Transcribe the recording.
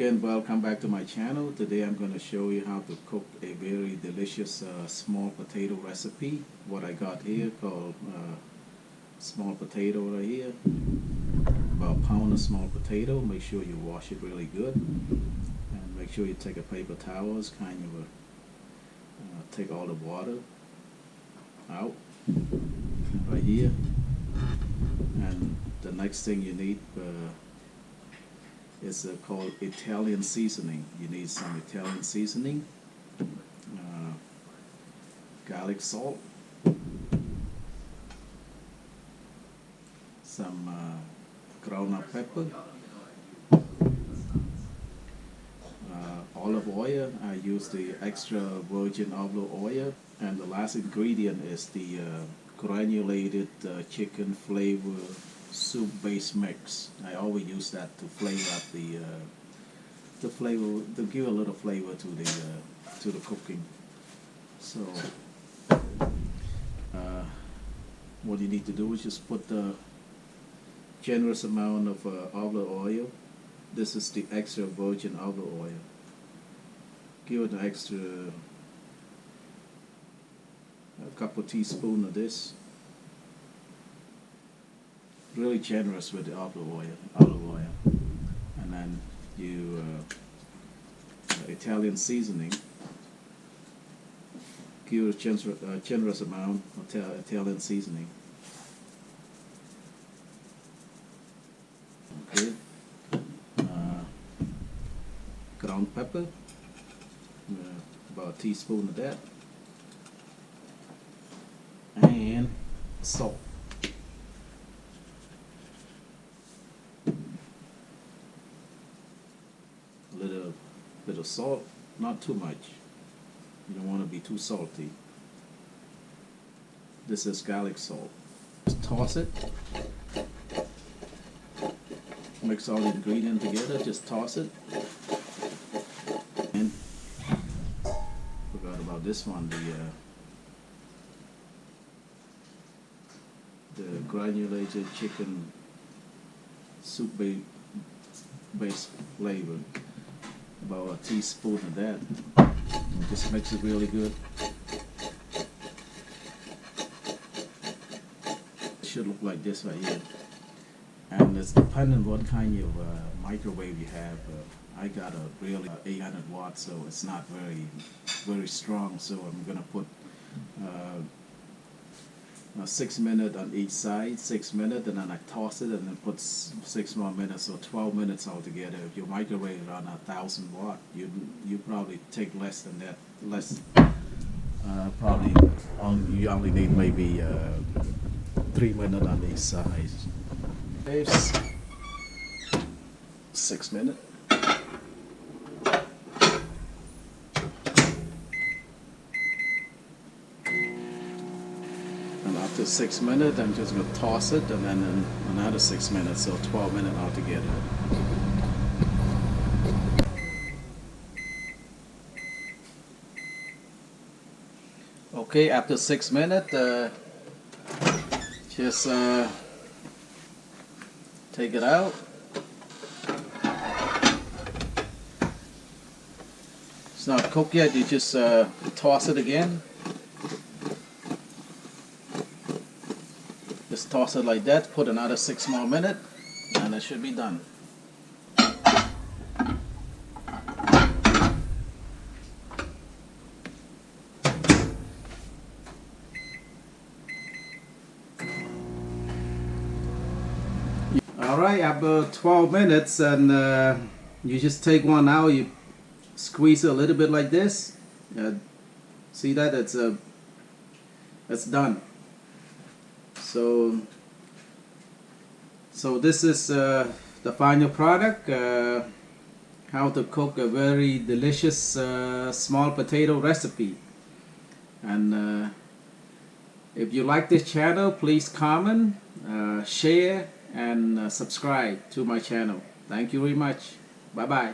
again, welcome back to my channel. Today I'm going to show you how to cook a very delicious small potato recipe. What I got here called small potato right here. About a pound of small potato. Make sure you wash it really good. And make sure you take a paper towels, kind of take all the water out right here. And the next thing you need is called Italian seasoning. You need some Italian seasoning, garlic salt, some ground-up pepper, olive oil. I use the extra virgin olive oil, and the last ingredient is the granulated chicken flavor soup base mix. I always use that to flavor up the flavor, to give a little flavor to the cooking. So what you need to do is just put the generous amount of olive oil. This is the extra virgin olive oil. Give it an extra a couple teaspoons of this. Really generous with the olive oil, and then you Italian seasoning. Give it a generous amount of Italian seasoning. Okay, ground pepper, about a teaspoon of that, and salt. A little bit of salt, not too much. You don't want to be too salty. This is garlic salt. Just toss it. Mix all the ingredients together. Just toss it. And forgot about this one. The granulated chicken soup base flavor. About a teaspoon of that. And just mix it really good. It should look like this right here. And it's dependent what kind of microwave you have. I got a really 800 watts, so it's not very strong. So I'm gonna put 6 minutes on each side, 6 minutes, and then I toss it and then put 6 more minutes, so 12 minutes altogether. If your microwave is around 1,000 watt, you probably take less than that. Probably you only need maybe 3 minutes on each side. 6 minutes. And after 6 minutes, I'm just going to toss it, and then another 6 minutes, so 12 minutes altogether. Okay, after 6 minutes, just take it out. It's not cooked yet, you just toss it again. Just toss it like that, put another 6 more minutes, and it should be done. Alright, after 12 minutes, and you just take one out, you squeeze it a little bit like this. See that? It's done. So this is the final product, how to cook a very delicious small potato recipe. And if you like this channel, please comment, share, and subscribe to my channel. Thank you very much. Bye bye.